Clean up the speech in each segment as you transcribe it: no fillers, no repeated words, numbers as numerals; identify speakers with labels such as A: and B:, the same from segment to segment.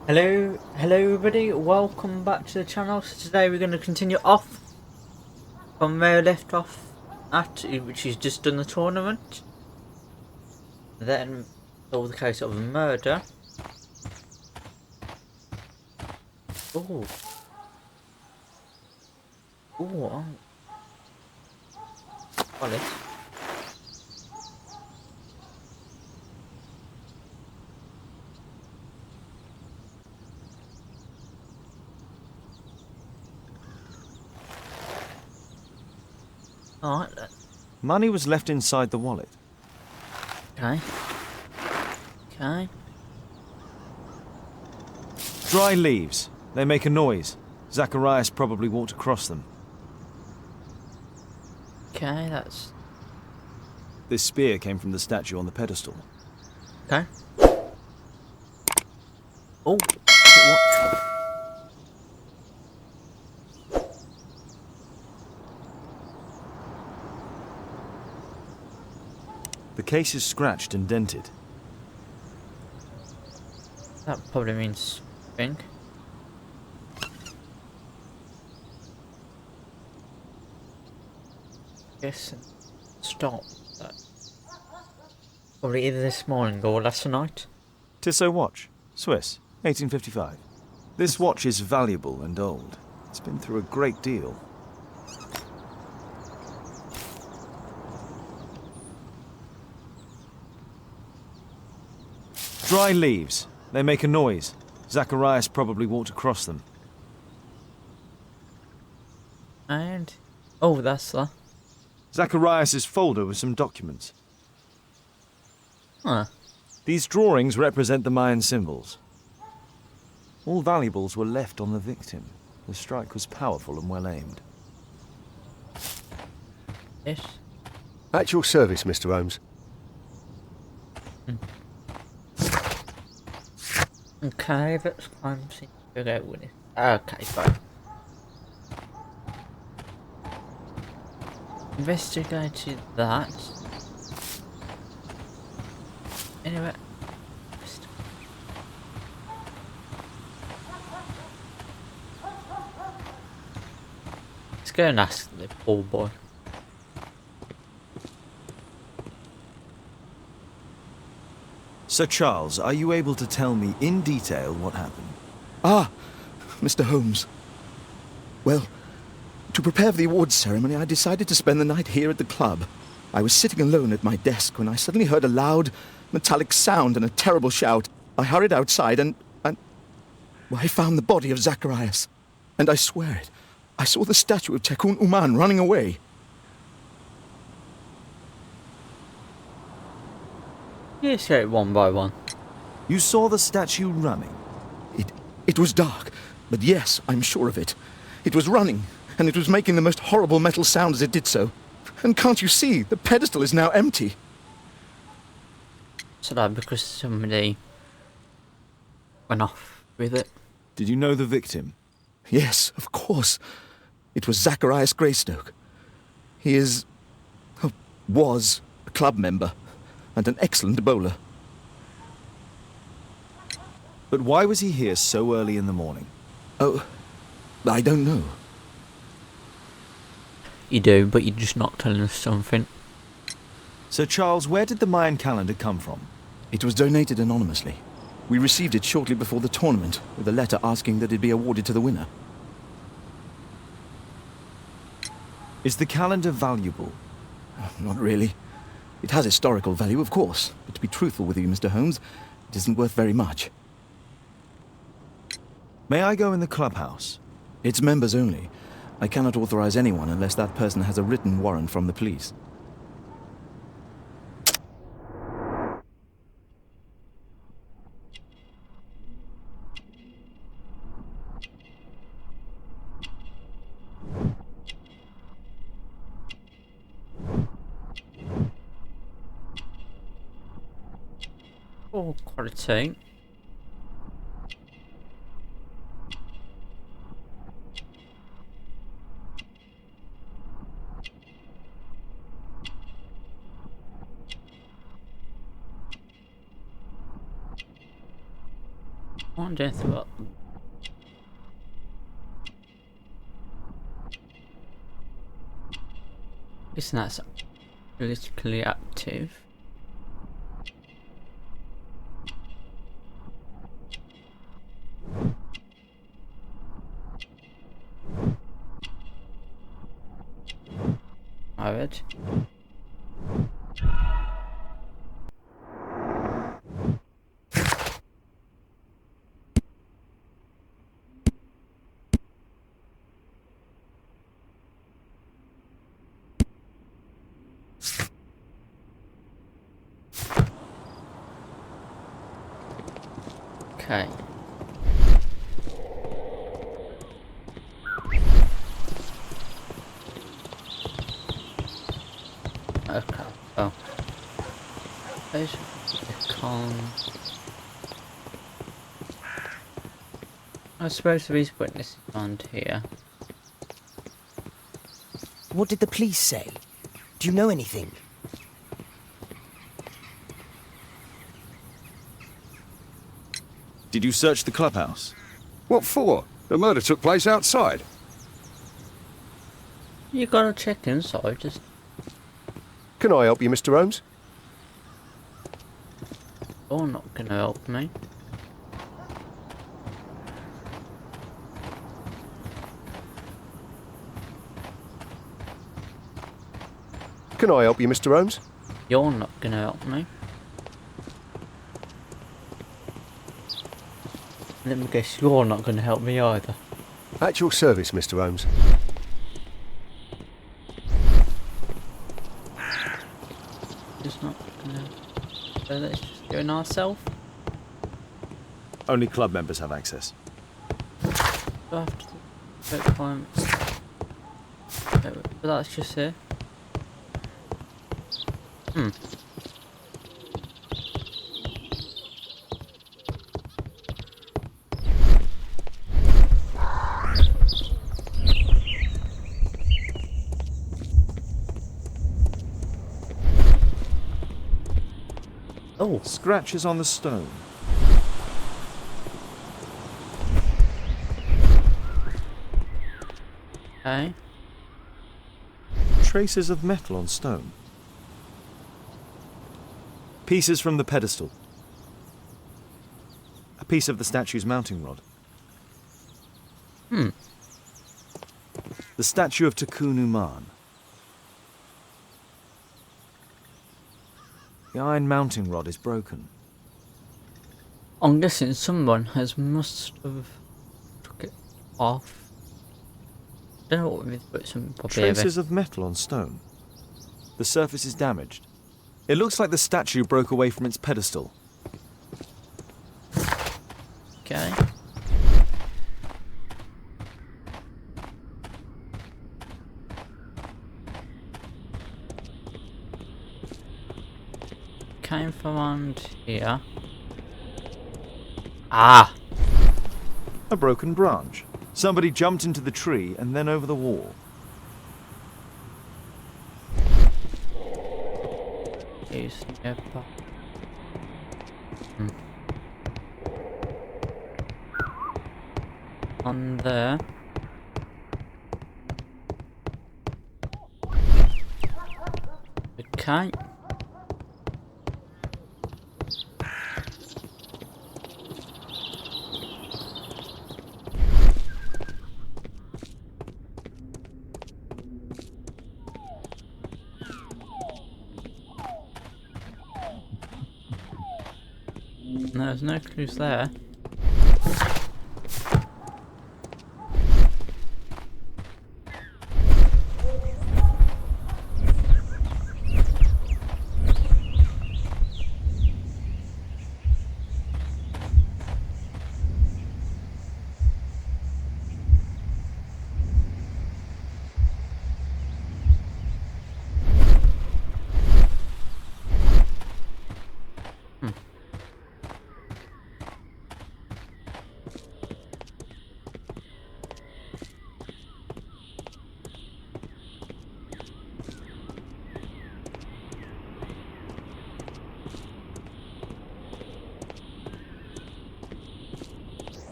A: Hello everybody, welcome back to the channel. So today we're going to continue off from where we left off at, which is just done the tournament. Then solve the case of a murder. Ooh. Ooh, wallet. Alright,
B: Money was left inside the wallet.
A: okay. Okay.
B: Dry leaves. They make a noise. Zacharias probably walked across them.
A: Okay, that's...
B: This spear came from the statue on the pedestal.
A: okay. Oh, what?
B: The case is scratched and dented.
A: That probably means spring. Yes, stop that. Probably either this morning or last night.
B: Tissot watch. Swiss. 1855. This watch is valuable and old. It's been through a great deal. Dry leaves. They make a noise. Zacharias probably walked across them.
A: And... oh, that's that.
B: Zacharias' folder with some documents.
A: Huh.
B: These drawings represent the Mayan symbols. All valuables were left on the victim. The strike was powerful and well aimed.
A: Yes.
C: At your service, Mr. Holmes.
A: Okay, let's see. Go with it. Okay, fine. Investigated that. Anyway. Let's go and ask the poor boy.
B: Sir Charles, are you able to tell me in detail what happened?
D: Ah, Mr. Holmes. Well, to prepare for the awards ceremony, I decided to spend the night here at the club. I was sitting alone at my desk when I suddenly heard a loud, metallic sound and a terrible shout. I hurried outside and well, I found the body of Zacharias. And I swear it, I saw the statue of Tekun Uman running away.
A: Yes, go one by one.
B: You saw the statue running?
D: It was dark, but yes, I'm sure of it. It was running, and it was making the most horrible metal sound as it did so. And can't you see, the pedestal is now empty.
A: So that because somebody went off with it.
B: Did you know the victim?
D: Yes, of course. It was Zacharias Greystoke. He was a club member and an excellent bowler.
B: But why was he here so early in the morning?
D: Oh, I don't know.
A: You do, but you're just not telling us something.
B: Sir Charles, where did the Mayan calendar come from?
D: It was donated anonymously. We received it shortly before the tournament, with a letter asking that it be awarded to the winner.
B: Is the calendar valuable?
D: Not really. It has historical value, of course, but to be truthful with you, Mr. Holmes, it isn't worth very much.
B: May I go in the clubhouse?
D: It's members only. I cannot authorize anyone unless that person has a written warrant from the police.
A: Oh, quality. Can't do anything about them. Guessing that's politically active. Married. Okay. Okay. Oh. There's the con. I suppose there is witnesses around here.
E: What did the police say? Do you know anything?
B: Did you search the clubhouse?
C: What for? The murder took place outside.
A: You gotta check inside, just
C: Can I help you, Mr. Holmes?
A: you're not gonna help me.
C: Can I help you, Mr. Holmes?
A: You're not gonna help me. Let me guess, you're not gonna help me either.
C: At your service, Mr. Holmes.
A: Just not gonna. So let's just go in ourselves.
B: Only club members have access.
A: Do I have to do requirements? But that's just here. Oh,
B: Scratches on the stone.
A: okay.
B: Traces of metal on stone. Pieces from the pedestal. A piece of the statue's mounting rod. The statue of Takun Uman. The iron mounting rod is broken.
A: I'm guessing someone must have took it off. Don't know what with, but some probably
B: Traces of metal on stone. The surface is damaged. It looks like the statue broke away from its pedestal.
A: Okay. Came from around here. Ah!
B: A broken branch. Somebody jumped into the tree and then over the wall.
A: He's nearby. On there. Okay. There's no clues there.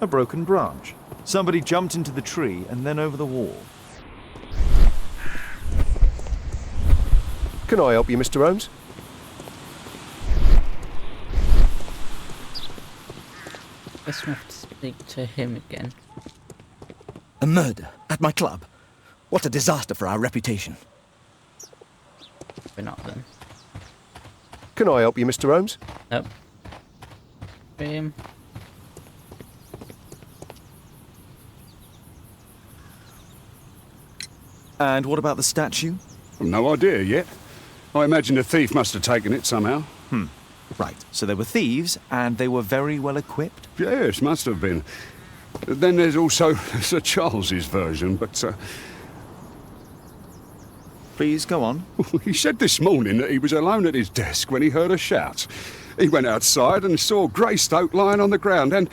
B: A broken branch. Somebody jumped into the tree and then over the wall.
C: Can I help you, Mr. Holmes?
A: Guess we have to speak to him again.
D: A murder at my club. What a disaster for our reputation.
A: We're not then.
C: Can I help you, Mr. Holmes?
A: Nope. Him.
B: And what about the statue?
F: No idea yet. I imagine the thief must have taken it somehow.
B: Right, so they were thieves, and they were very well equipped?
F: Yes, must have been. Then there's also Sir Charles's version, but
B: Please, go on.
F: he said this morning that he was alone at his desk when he heard a shout. He went outside and saw Greystoke lying on the ground and...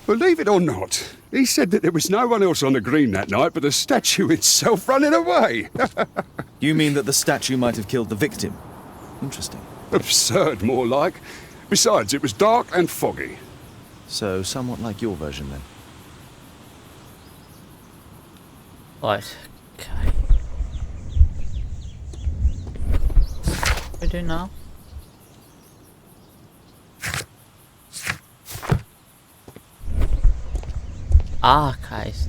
F: Believe it or not, he said that there was no one else on the green that night but the statue itself running away.
B: You mean that the statue might have killed the victim? Interesting.
F: Absurd, more like. Besides, it was dark and foggy.
B: So, somewhat like your version, then.
A: Right. Okay. What do we do now? Archives.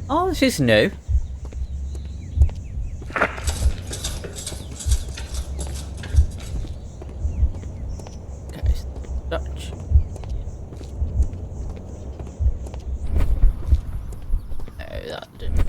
A: Oh, this is new. Okay, Dutch. No, that didn't.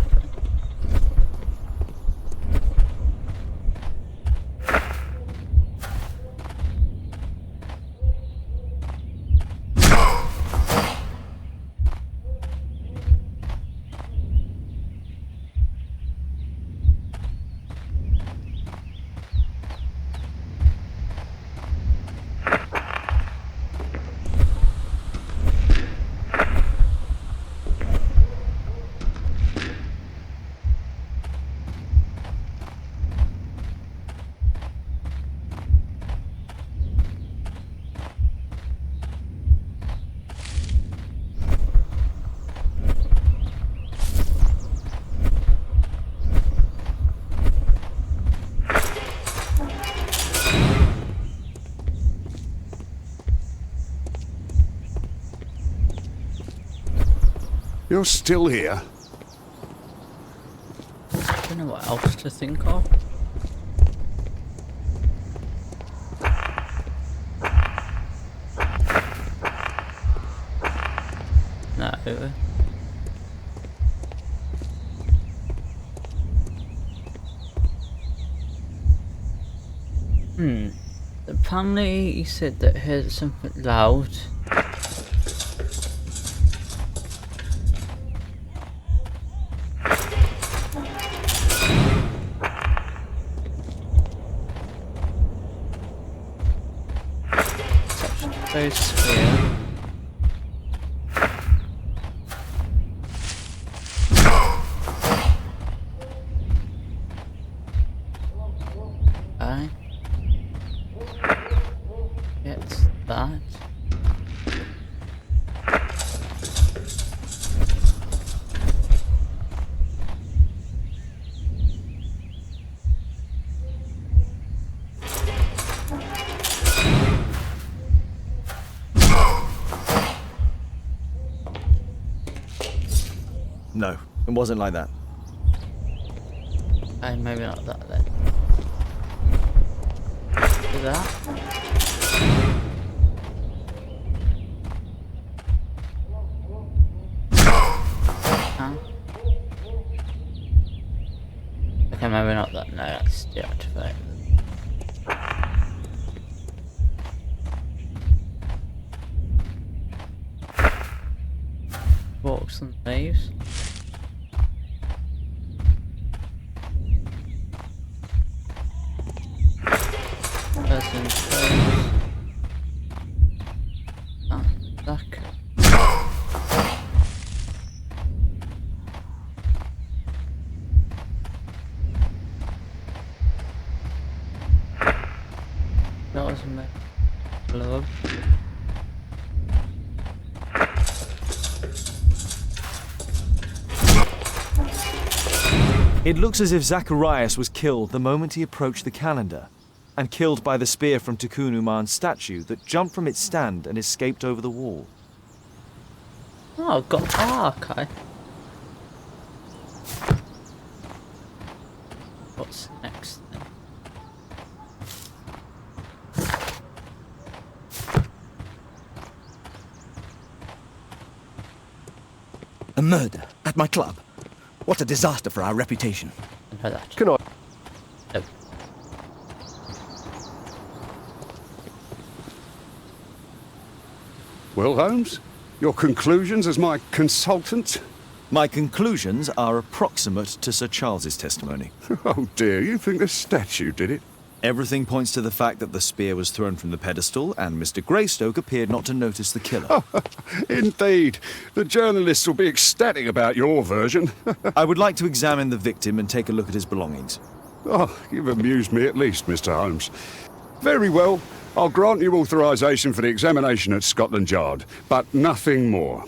F: You're still here?
A: I don't know what else to think of. No. Apparently he said that he heard something loud. Those sphere. Okay. Gets that.
B: No, it wasn't like that.
A: And maybe not that then. Do that. Huh? Okay, maybe not that. No, that's deactivated. Forks and knives. Person's face. Ah, duck. That was a Hello.
B: It looks as if Zacharias was killed the moment he approached the calendar, and killed by the spear from Tukunuman's statue that jumped from its stand and escaped over the wall.
A: Oh, got. Oh, okay. What's next then?
D: A murder at my club. What a disaster for our reputation.
A: I know that.
C: Can I?
A: No.
F: Well, Holmes, your conclusions as my consultant?
B: My conclusions are approximate to Sir Charles's testimony.
F: Oh dear, you think the statue did it?
B: Everything points to the fact that the spear was thrown from the pedestal, and Mr. Greystoke appeared not to notice the killer.
F: Indeed. The journalists will be ecstatic about your version.
B: I would like to examine the victim and take a look at his belongings.
F: Oh, you've amused me at least, Mr. Holmes. Very well. I'll grant you authorization for the examination at Scotland Yard, but nothing more.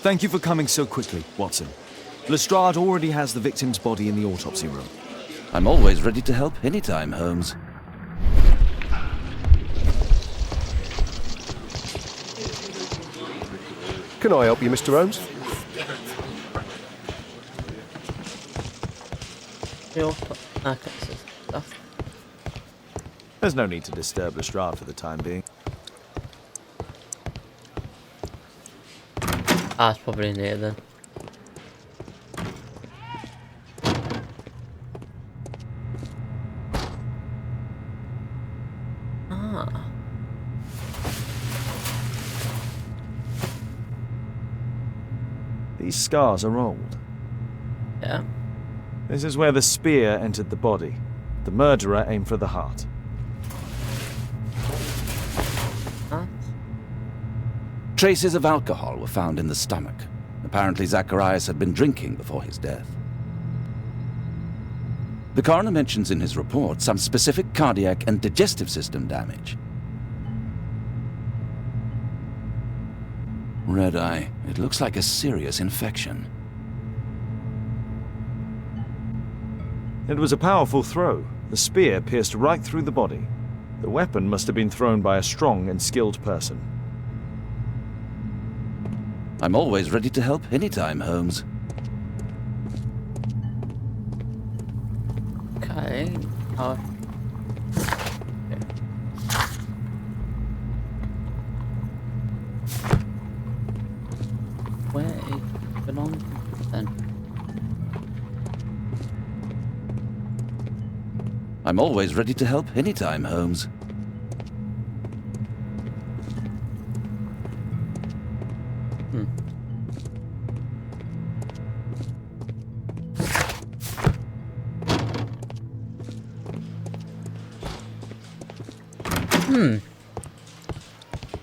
B: Thank you for coming so quickly, Watson. Lestrade already has the victim's body in the autopsy room.
G: I'm always ready to help anytime, Holmes.
C: Can I help you, Mr. Holmes?
A: Your okay, so stuff.
B: There's no need to disturb Lestrade for the time being.
A: Ah, it's probably in here then. Ah.
B: These scars are old.
A: Yeah.
B: This is where the spear entered the body. The murderer aimed for the heart.
A: Huh?
G: Traces of alcohol were found in the stomach. Apparently Zacharias had been drinking before his death. The coroner mentions in his report some specific cardiac and digestive system damage. Red eye. It looks like a serious infection.
B: It was a powerful throw. The spear pierced right through the body. The weapon must have been thrown by a strong and skilled person.
G: I'm always ready to help anytime, Holmes.
A: Okay. Oh. Where it belongs then?
G: I'm always ready to help anytime, Holmes.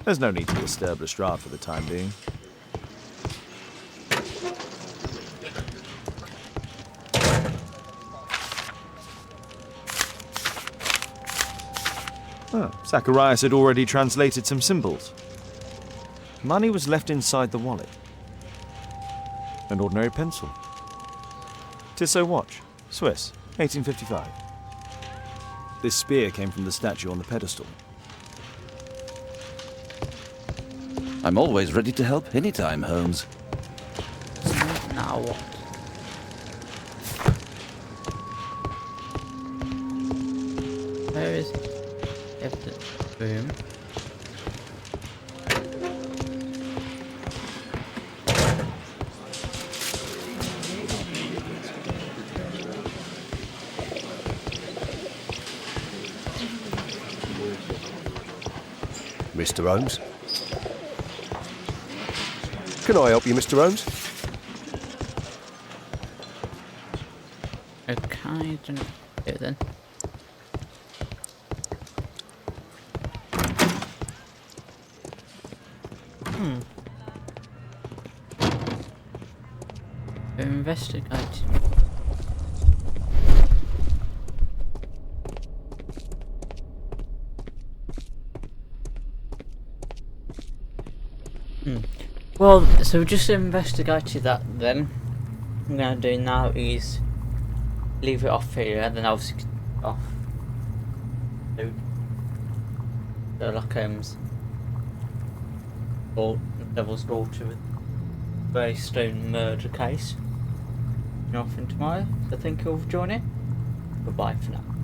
B: There's no need to disturb Lestrade for the time being. Zacharias had already translated some symbols. Money was left inside the wallet. An ordinary pencil. Tissot watch, Swiss, 1855. This spear came from the statue on the pedestal.
G: I'm always ready to help anytime, Holmes.
A: Now what? Where is evidence room?
C: Mr. Holmes? Can I help you, Mr. Holmes?
A: Okay, don't do it then. Investigate. Well, so we just investigated that then. What I'm going to do now is leave it off here and then obviously off to Sherlock Holmes or Devil's Daughter with Greystone murder case. Nothing tomorrow, so thank you all for joining. Goodbye for now.